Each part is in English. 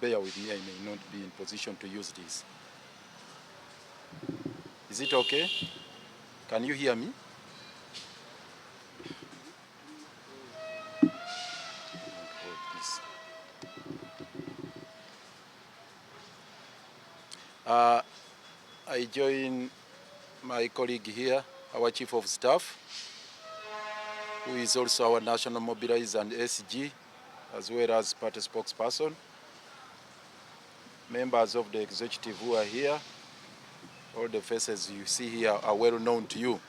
Bear with me, I may not be in position to use this. Is it okay? Can you hear me? I join my colleague here, our Chief of Staff, who is also our National Mobilizer and SG, as well as party spokesperson, members of the executive who are here. All the faces you see here are well known to you.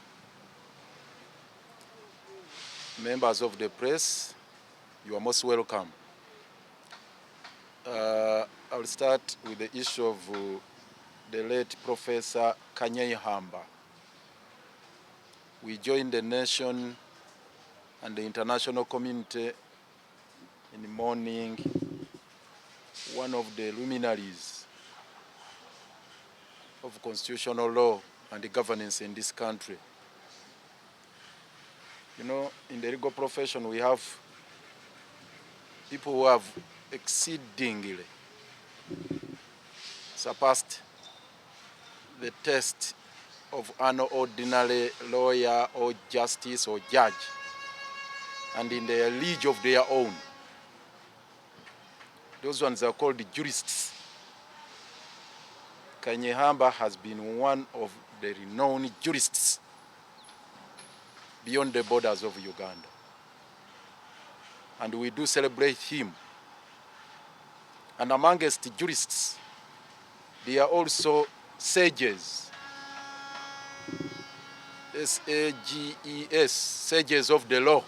Members of the press, you are most welcome. I'll start with the issue of the late Professor Kanyeihamba. We joined the nation and the international community in mourning one of the luminaries of constitutional law and the governance in this country. You know, in the legal profession, we have people who have exceedingly surpassed the test of an ordinary lawyer or justice or judge, and in the league of their own. Those ones are called the jurists. Kanyeihamba has been one of the renowned jurists beyond the borders of Uganda. And we do celebrate him. And amongst the jurists, there are also sages. S-A-G-E-S, sages of the law.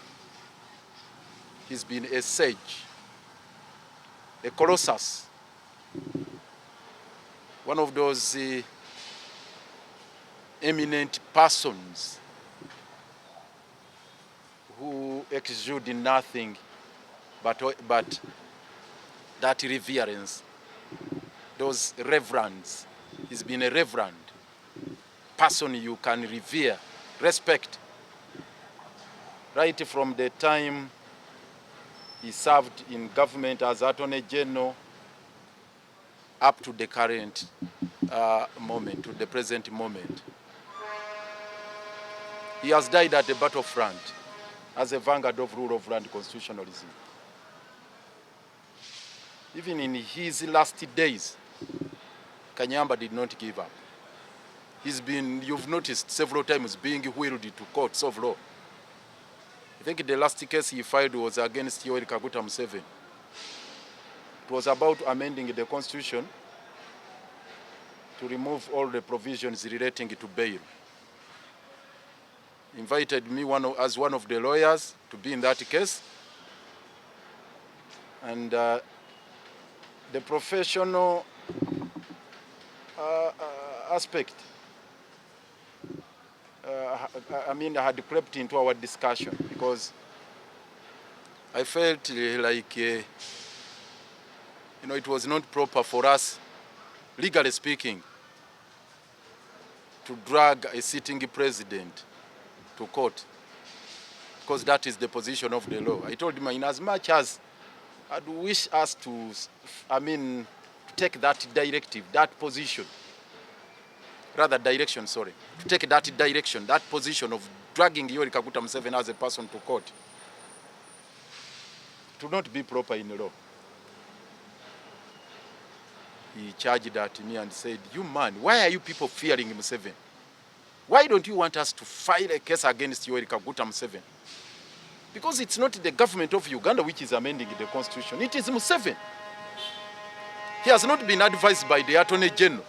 He's been a sage, a colossus, one of those eminent persons who exude nothing but that reverence, those reverends. He's been a reverend person you can revere, respect, right from the time he served in government as Attorney General up to the current moment, to the present moment. He has died at the battlefront as a vanguard of rule of land constitutionalism. Even in his last days, Kanyeihamba did not give up. He's been, you've noticed several times, being wheeled to courts of law. I think the last case he filed was against Museveni. It was about amending the constitution to remove all the provisions relating to bail. Invited me as one of the lawyers to be in that case. And the professional aspect, I had crept into our discussion because I felt like, it was not proper for us, legally speaking, to drag a sitting president to court, because that is the position of the law. I told him, in as much as I'd wish us to take that directive, that position, rather direction, sorry, to take that direction, that position of dragging Yoweri Kaguta Museveni as a person to court. It would not be proper in law. He charged at me and said, "You man, why are you people fearing Museveni? Why don't you want us to file a case against Yoweri Kaguta Museveni? Because it's not the government of Uganda which is amending the constitution. It is Museveni. He has not been advised by the Attorney General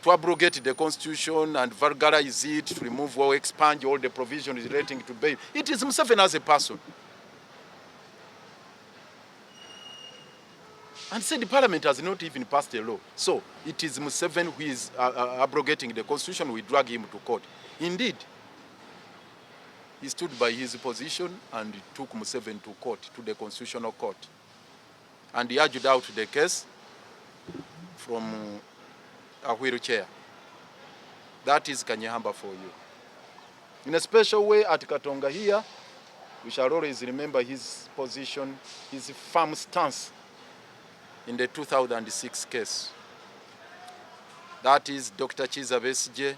to abrogate the constitution and vulgarize it, to remove or expand all the provisions relating to bail. It is Museveni as a person." And said the parliament has not even passed a law. So it is Museveni who is abrogating the constitution. We drag him to court. Indeed, he stood by his position and took Museveni to court, to the constitutional court. And he argued out the case from a wheelchair. That is Kanyeihamba for you. In a special way at Katonga here, we shall always remember his position, his firm stance in the 2006 case. That is Dr. Kizza Besigye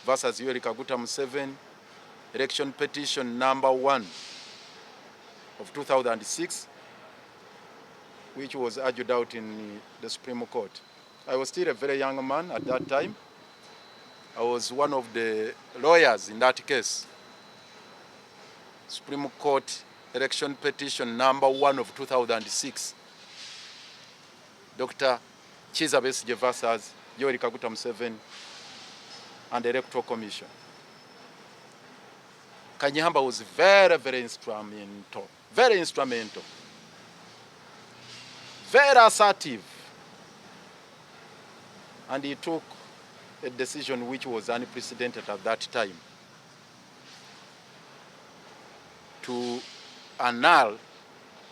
versus Yoweri Kaguta Museveni, election petition number 1 of 2006, which was argued out in the Supreme Court. I was still a very young man at that time. I was one of the lawyers in that case. Supreme Court election petition number 1 of 2006. Dr. Kizza Besigye versus Yoweri Kaguta Museveni and the Electoral Commission. Kanyeihamba was very, very instrumental, very assertive. And he took a decision which was unprecedented at that time to annul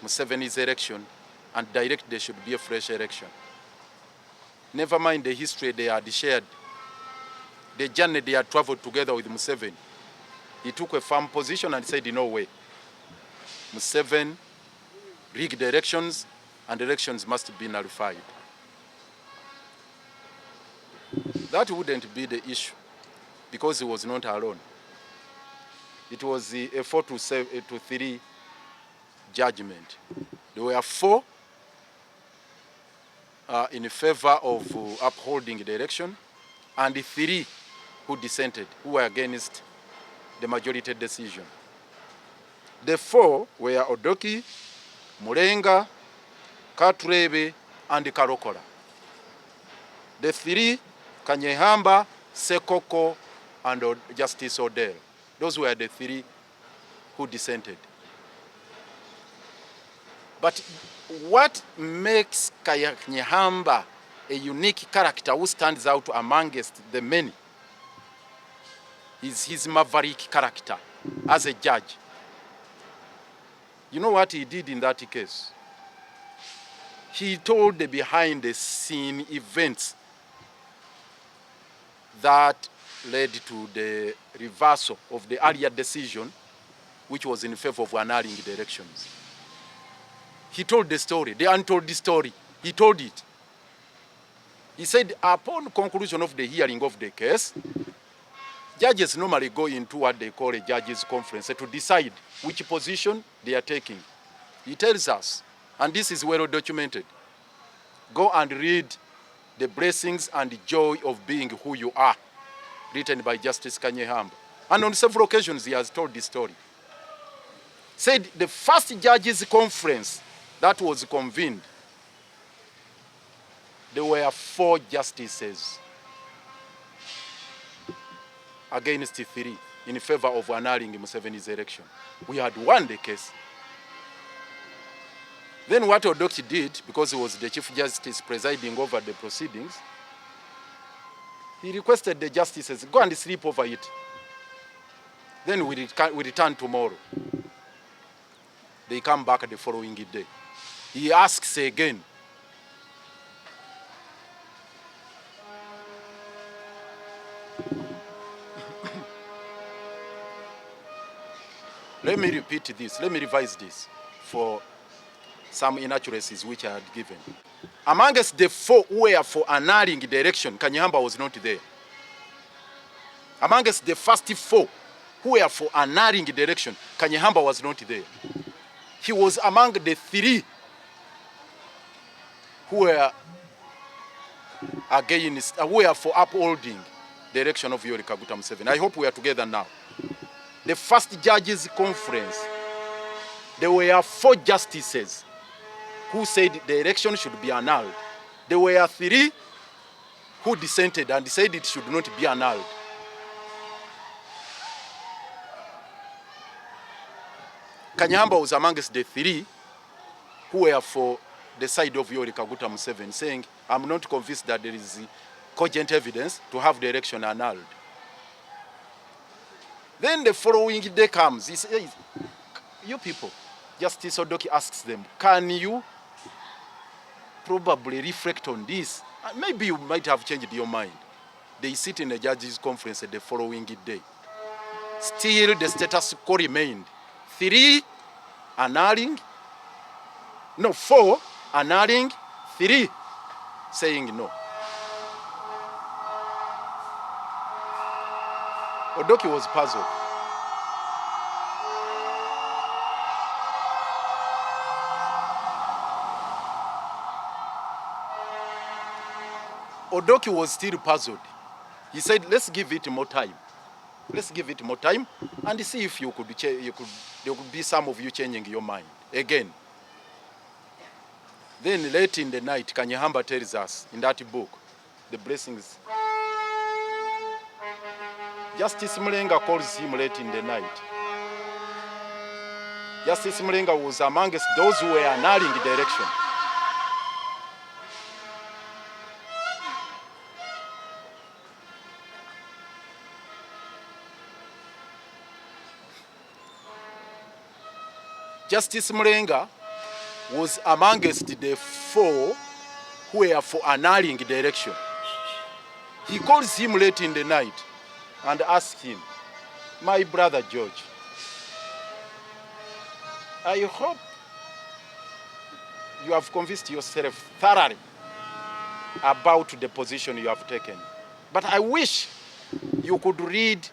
Museveni's election and direct there should be a fresh election. Never mind the history they had shared, the journey they had traveled together with Museveni. He took a firm position and said, no way. Museveni rigged the elections and elections must be nullified. That wouldn't be the issue because he was not alone. It was a 4-3 judgment. There were 4 in favor of upholding the election, and 3 who dissented, who were against the majority decision. The 4 were Odoki, Mulenga, Katurebe, and Karokora. The 3, Kanyeihamba, Sekoko, and Justice Odell. Those were the 3 who dissented. But what makes Kanyeihamba a unique character who stands out amongst the many is his maverick character as a judge. You know what he did in that case? He told the behind-the-scene events that led to the reversal of the earlier decision, which was in favor of annulling the elections. He told the story, the untold story. He told it. He said, upon conclusion of the hearing of the case, judges normally go into what they call a judges' conference to decide which position they are taking. He tells us, and this is well documented, go and read The Blessings and Joy of Being Who You Are, written by Justice Kanyeihamba. And on several occasions he has told this story. Said the first judges' conference that was convened, there were 4 justices against 3 in favor of annulling Museveni's election. We had won the case. Then what Odoki did, because he was the Chief Justice presiding over the proceedings, he requested the justices, go and sleep over it. Then we return tomorrow. They come back the following day. He asks again. Let me repeat this, let me revise this for some inaccuracies which I had given. Amongst the 4 who were for annulling the election, Kanyeihamba was not there. Amongst the first 4 who were for annulling the election, Kanyeihamba was not there. He was among the 3 who were against, who were for upholding the election of Yoweri Kaguta Museveni. I hope we are together now. The first judges conference, there were 4 justices who said the election should be annulled. There were 3 who dissented and said it should not be annulled. Kanyeihamba was amongst the 3 who were for the side of Yoweri Kaguta Museveni, saying, I'm not convinced that there is cogent evidence to have the election annulled. Then the following day comes, he says, you people, Justice Odoki asks them, can you probably reflect on this? Maybe you might have changed your mind. They sit in a judges' conference the following day. Still the status quo remained. 3 annulling, no, 4 annulling, 3 saying no. Odoki was puzzled. Odoki was still puzzled. He said, let's give it more time. Let's give it more time and see if there could be some of you changing your mind again. Then late in the night, Kanyeihamba tells us in that book, The Blessings. Justice Mulenga calls him late in the night. Justice Mulenga was amongst those who were annulling the election. Justice Mulenga was amongst the 4 who were for annulling the election. He calls him late in the night and asks him, my brother George, I hope you have convinced yourself thoroughly about the position you have taken. But I wish you could read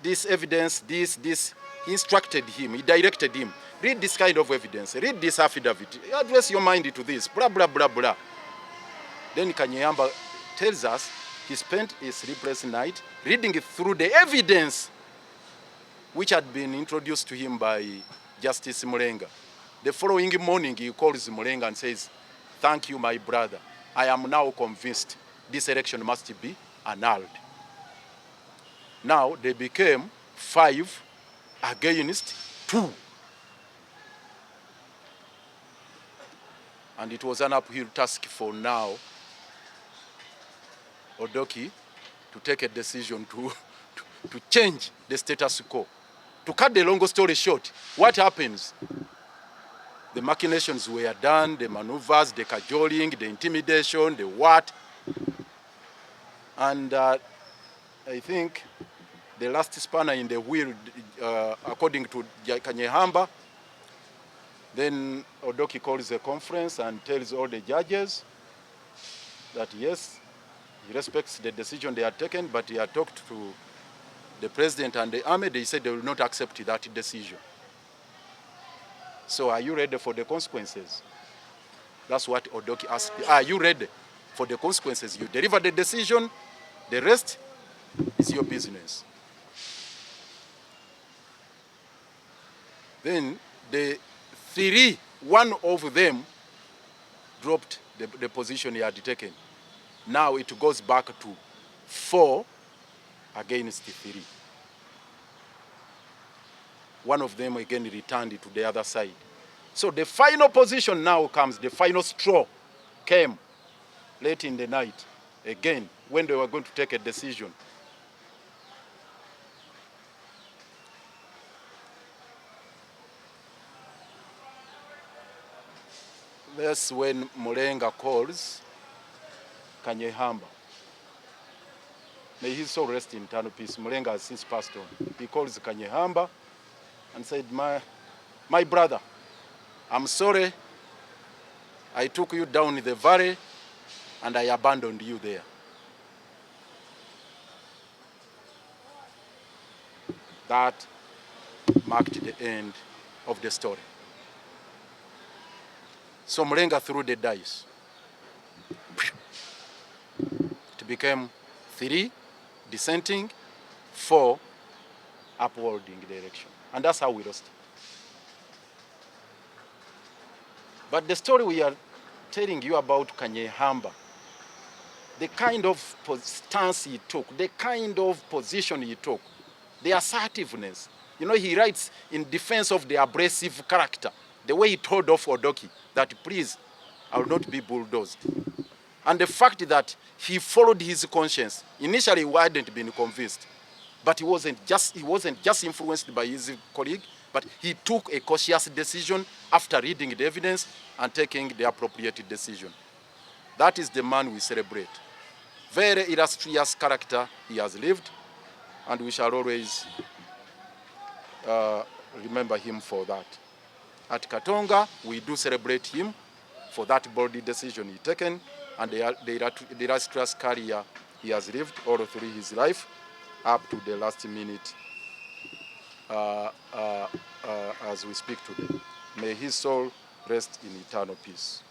this evidence, this. He instructed him, he directed him. Read this kind of evidence, read this affidavit, address your mind to this, blah, blah, blah, blah. Then Kanyeihamba tells us he spent his sleepless night reading through the evidence which had been introduced to him by Justice Mulenga. The following morning, he calls Mulenga and says, thank you, my brother. I am now convinced this election must be annulled. Now, they became 5 against 2. And it was an uphill task for now Odoki to take a decision to change the status quo. To cut the long story short, what happens? The machinations were done, the maneuvers, the cajoling, the intimidation, the what. And I think the last spanner in the wheel, according to Kanyeihamba, then Odoki calls a conference and tells all the judges that yes, he respects the decision they had taken, but he had talked to the president and the army. They said they will not accept that decision. So are you ready for the consequences? That's what Odoki asked. Are you ready for the consequences? You deliver the decision, the rest is your business. Then the 3, one of them dropped the position he had taken. Now it goes back to 4 against 3. One of them again returned to the other side. So the final position now comes, the final straw came late in the night, again, when they were going to take a decision. That's when Mulenga calls Kanyeihamba. May his soul rest in eternal peace. Mulenga has since passed on. He calls Kanyeihamba and said, my brother, I'm sorry I took you down in the valley and I abandoned you there. That marked the end of the story. So Mulenga threw the dice. It became 3 dissenting, 4 upholding the election. And that's how we lost it. But the story we are telling you about Kanyeihamba, the kind of stance he took, the kind of position he took, the assertiveness. You know, he writes in defense of the abrasive character, the way he told off Odoki that, please, I will not be bulldozed. And the fact that he followed his conscience. Initially, he hadn't been convinced, but he wasn't just influenced by his colleague, but he took a cautious decision after reading the evidence and taking the appropriate decision. That is the man we celebrate. Very illustrious character he has lived, and we shall always remember him for that. At Katonga, we do celebrate him for that bold decision he taken and the illustrious career he has lived all through his life up to the last minute as we speak today. May his soul rest in eternal peace.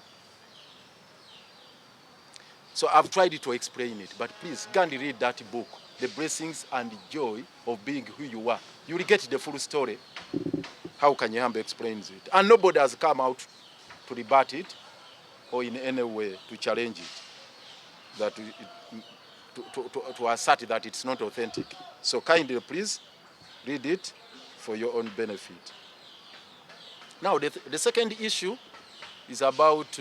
So I've tried to explain it, but please go and read that book, The Blessings and Joy of Being Who You Are. You will get the full story, how Kanyeihamba explains it. And nobody has come out to rebut it or in any way to challenge it, that to assert that it's not authentic. So kindly, please, read it for your own benefit. Now, the second issue is about